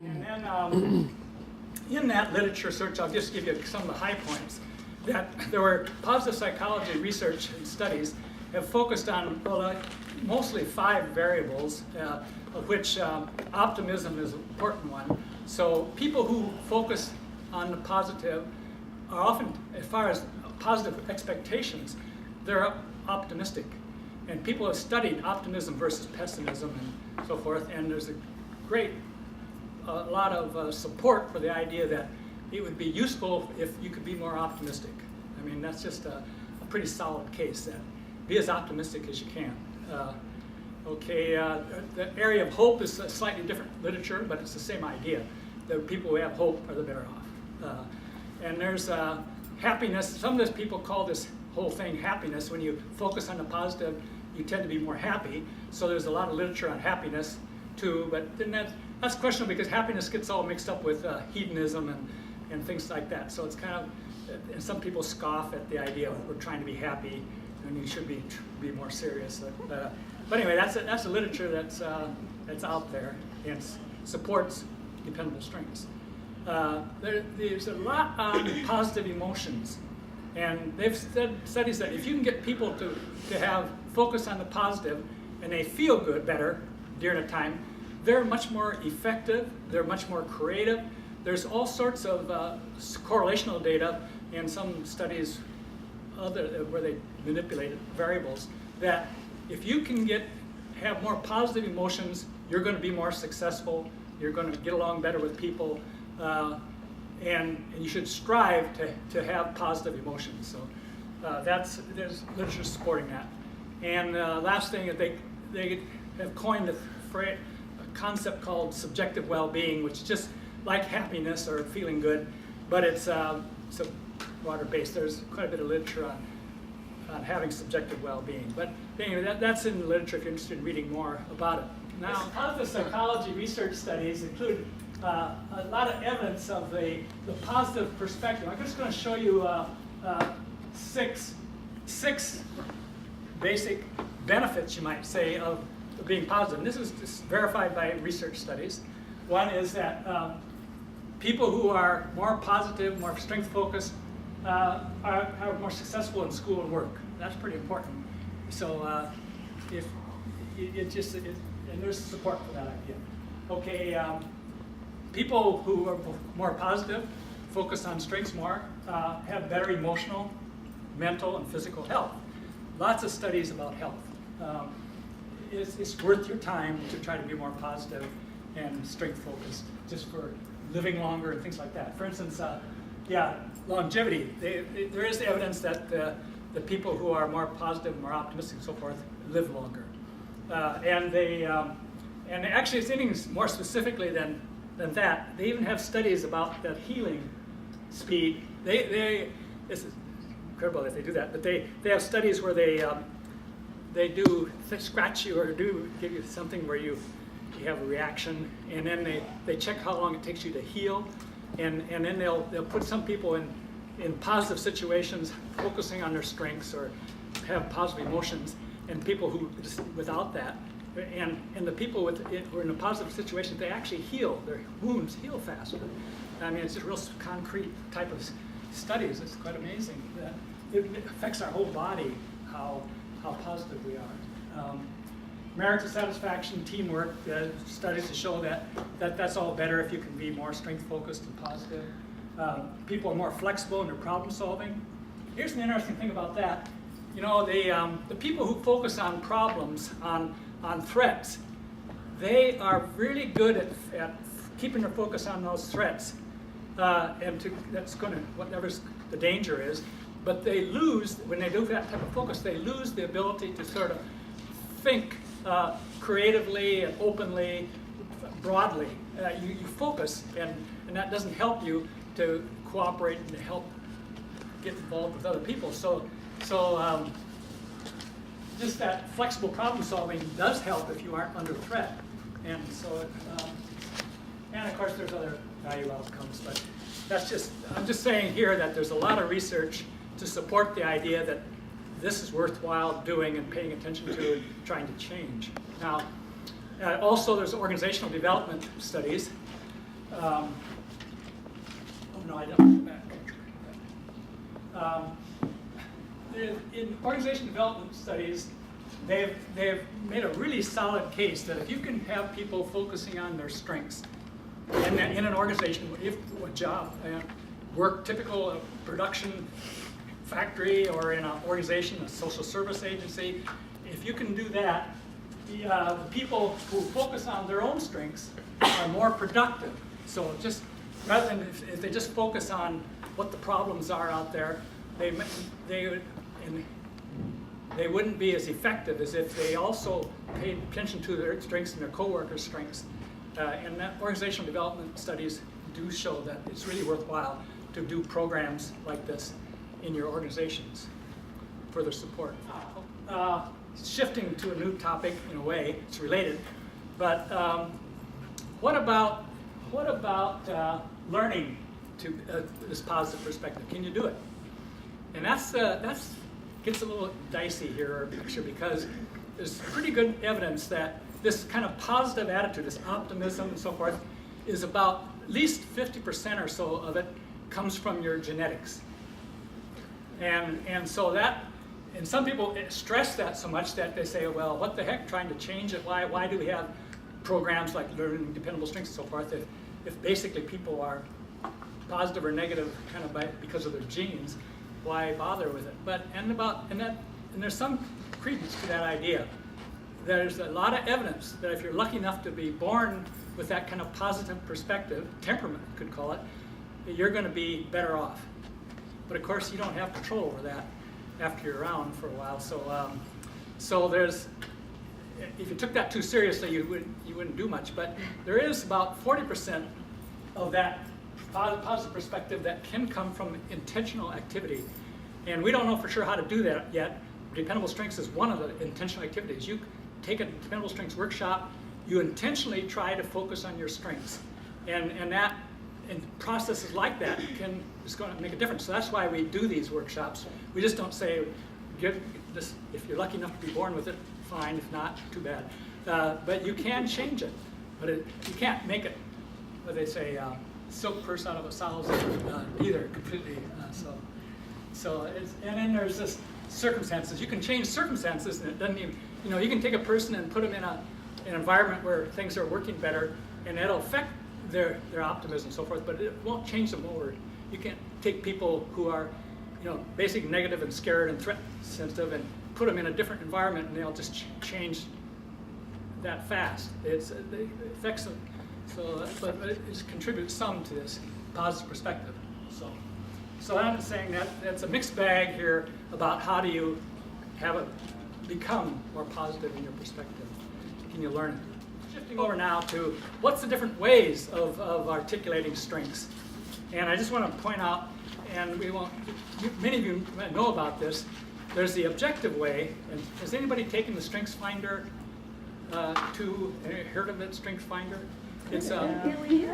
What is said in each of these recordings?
And then in that literature search, I'll just give you some of the high points. That there were positive psychology research and studies have focused on mostly 5 variables, of which optimism is an important one. So people who focus on the positive are often, as far as positive expectations, they're optimistic. And people have studied optimism versus pessimism and so forth, and there's a lot of support for the idea that it would be useful if you could be more optimistic. I mean, that's just a pretty solid case, that be as optimistic as you can. The area of hope is a slightly different literature, but it's the same idea. The people who have hope are the better off. And there's happiness. Some of those people call this whole thing happiness. When you focus on the positive, you tend to be more happy. So there's a lot of literature on happiness too, but then that's questionable because happiness gets all mixed up with hedonism and things like that. So it's kind of, and some people scoff at the idea of we're trying to be happy and you should be more serious. But anyway, that's a literature that's out there and supports dependable strengths. There's a lot on positive emotions, and they've said studies that if you can get people to have focus on the positive and they feel good better during a time, they're much more effective, they're much more creative. There's all sorts of correlational data and some studies where they manipulated variables that if you can have more positive emotions, you're going to be more successful, you're going to get along better with people, and you should strive to have positive emotions. So there's literature supporting that. And last thing, they have coined a concept called subjective well-being, which is just like happiness or feeling good, but it's broader based. There's quite a bit of literature on having subjective well-being. But anyway, that's in the literature if you're interested in reading more about it. Now, positive psychology research studies include a lot of evidence of the positive perspective. I'm just going to show you six basic benefits, you might say, of being positive. And this is verified by research studies. One is that people who are more positive, more strength-focused, are more successful in school and work. That's pretty important. So and there's support for that idea. Okay, people who are more positive, focus on strengths more, have better emotional, mental, and physical health. Lots of studies about health. It's worth your time to try to be more positive and strength-focused, just for living longer and things like that. For instance, longevity. There is evidence that the people who are more positive, more optimistic, and so forth, live longer. And actually, it's thinking more specifically than that. They even have studies about that healing speed. This is incredible if they do that, but they have studies where they scratch you or give you something where you have a reaction, and then they check how long it takes you to heal, and then they'll put some people in positive situations, focusing on their strengths or have positive emotions, and people who just without that, and the people who are in a positive situation, they actually heal. Their wounds heal faster. I mean, it's just real concrete type of studies. It's quite amazing that it affects our whole body how positive we are. Marital satisfaction, teamwork, studies to show that's all better if you can be more strength-focused and positive. People are more flexible in their problem solving. Here's the interesting thing about that. You know, the people who focus on problems, on threats, they are really good at keeping their focus on those threats, that's going to, whatever the danger is. But they lose, when they do that type of focus, they lose the ability to sort of think creatively and openly, broadly. You focus, and that doesn't help you to cooperate and to help get involved with other people. So just that flexible problem solving does help if you aren't under threat. And so, and of course there's other value outcomes, but I'm just saying here that there's a lot of research to support the idea that this is worthwhile doing and paying attention to and trying to change. Now, also there's organizational development studies oh no, I don't. In organization development studies, they've made a really solid case that if you can have people focusing on their strengths, and in an organization, if a job, work, typical production factory, or in an organization, a social service agency, if you can do that, the people who focus on their own strengths are more productive. So just rather than if they just focus on what the problems are out there, they wouldn't be as effective as if they also paid attention to their strengths and their coworkers' strengths. And that organizational development studies do show that it's really worthwhile to do programs like this in your organizations for their support. Shifting to a new topic in a way, it's related, but what about learning to this positive perspective? Can you do it? And that's gets a little dicey here, picture, because there's pretty good evidence that this kind of positive attitude, this optimism and so forth, is about at least 50% or so of it comes from your genetics. And so that, and some people stress that so much that they say, well, what the heck, trying to change it? Why do we have programs like learning dependable strengths and so forth if basically people are positive or negative kind of because of their genes? Why bother with it? And there's some credence to that idea. There's a lot of evidence that if you're lucky enough to be born with that kind of positive perspective, temperament you could call it, you're going to be better off. But of course you don't have control over that after you're around for a while. So there's, if you took that too seriously, you wouldn't do much. But there is about 40% of that positive perspective that can come from intentional activity. And we don't know for sure how to do that yet. Dependable strengths is one of the intentional activities. You take a dependable strengths workshop, you intentionally try to focus on your strengths. And processes like that is going to make a difference. So that's why we do these workshops. We just don't say, give this, if you're lucky enough to be born with it, fine. If not, too bad. But you can change it. But you can't make it, what they say, silk purse out of a sow's either completely. And then there's this circumstances. You can change circumstances, and it doesn't even, you can take a person and put them in an environment where things are working better, and that'll affect their optimism and so forth, but it won't change them over. You can't take people who are, basically negative and scared and threat sensitive and put them in a different environment, and they'll just change that fast. It affects them. But it just contributes some to this positive perspective. So I'm saying that that's a mixed bag here about how do you have it become more positive in your perspective. Can you learn it? Shifting over now to what's the different ways of articulating strengths. And I just want to point out, and many of you might know about this, there's the objective way. And has anybody taken the Strengths Finder heard of it, Strengths Finder? It's a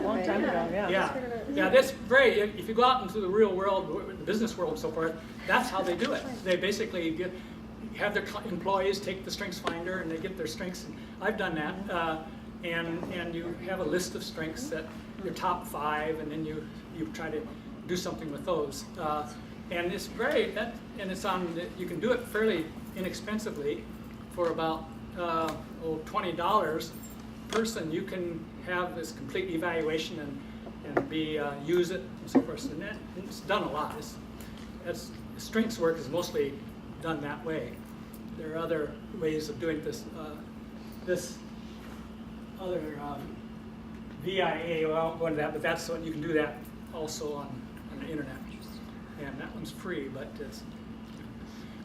long time ago, yeah. That's very. If you go out into the real world, the business world, and so forth, that's how they do it. They basically have their employees take the Strengths Finder and they get their strengths. And I've done that, and you have a list of strengths that your top 5, and then you try to do something with those. And it's you can do it fairly inexpensively for about $20 person. You can have this complete evaluation and use it and so forth. And it's done a lot. Strengths work is mostly done that way. There are other ways of doing this. This other VIA, well, I won't go into that, but that's what you can do that also on the internet. And that one's free, but it's.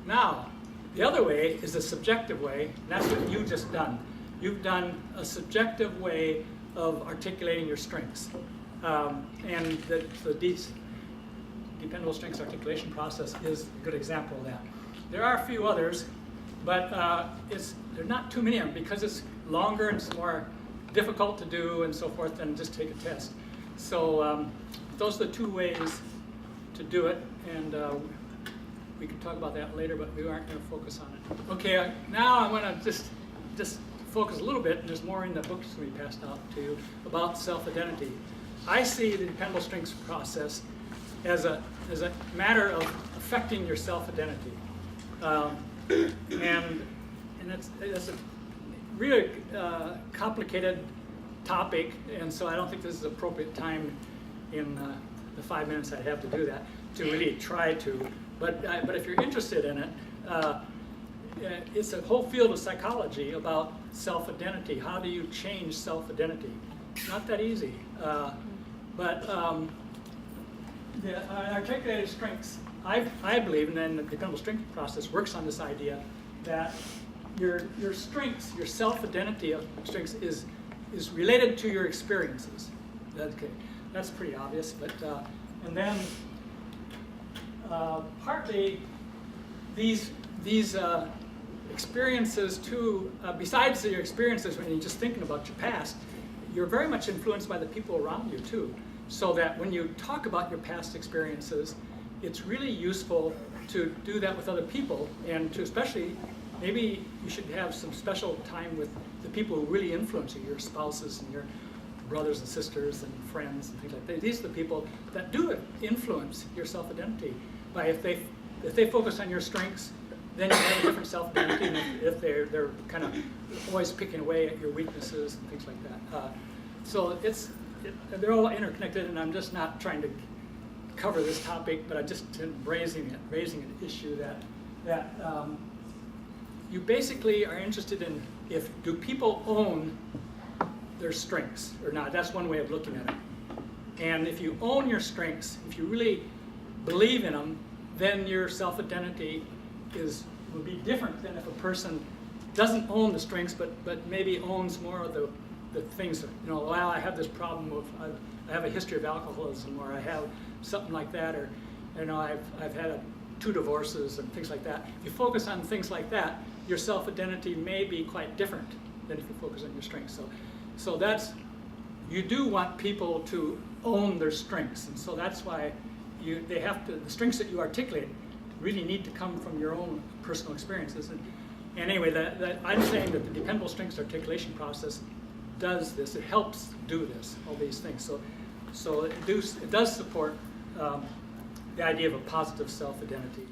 Now, the other way is the subjective way, and that's what you've just done. You've done a subjective way of articulating your strengths. And the dependable strengths articulation process is a good example of that. There are a few others, but there are not too many of them because it's longer and it's more difficult to do and so forth than just take a test. So those are the 2 ways to do it, and we can talk about that later, but we aren't going to focus on it. Okay, now I want to just focus a little bit, and there's more in the books we passed out to you about self-identity. I see the dependable strengths process as a matter of affecting your self-identity. And it's a really complicated topic, and so I don't think this is appropriate time in the 5 minutes I have to do that, to really try to. But if you're interested in it, it's a whole field of psychology about self-identity. How do you change self-identity? It's not that easy. The articulated strengths, I believe, and then the dependable strength process works on this idea that your strengths, your self-identity of strengths is related to your experiences. Okay, that's pretty obvious. But and then partly these experiences too. Besides your experiences, when you're just thinking about your past, you're very much influenced by the people around you too. So that when you talk about your past experiences, it's really useful to do that with other people, and to especially, maybe you should have some special time with the people who really influence you, your spouses and your brothers and sisters and friends and things like that. These are the people that do influence your self-identity. By if they focus on your strengths, then you have a different self-identity, and if they're kind of always picking away at your weaknesses and things like that. So they're all interconnected, and I'm just not trying to cover this topic, but I'm just raising an issue that you basically are interested in, do people own their strengths or not? That's one way of looking at it. And if you own your strengths, if you really believe in them, then your self-identity will be different than if a person doesn't own the strengths, but maybe owns more of the things. Well, I have this problem of I have a history of alcoholism, or I have something like that, or I've had 2 divorces and things like that. If you focus on things like that, your self-identity may be quite different than if you focus on your strengths. So you do want people to own their strengths, and so that's why the strengths that you articulate really need to come from your own personal experiences. And anyway, I'm saying that the dependable strengths articulation process does this. It helps do this, all these things. So it does support the idea of a positive self-identity.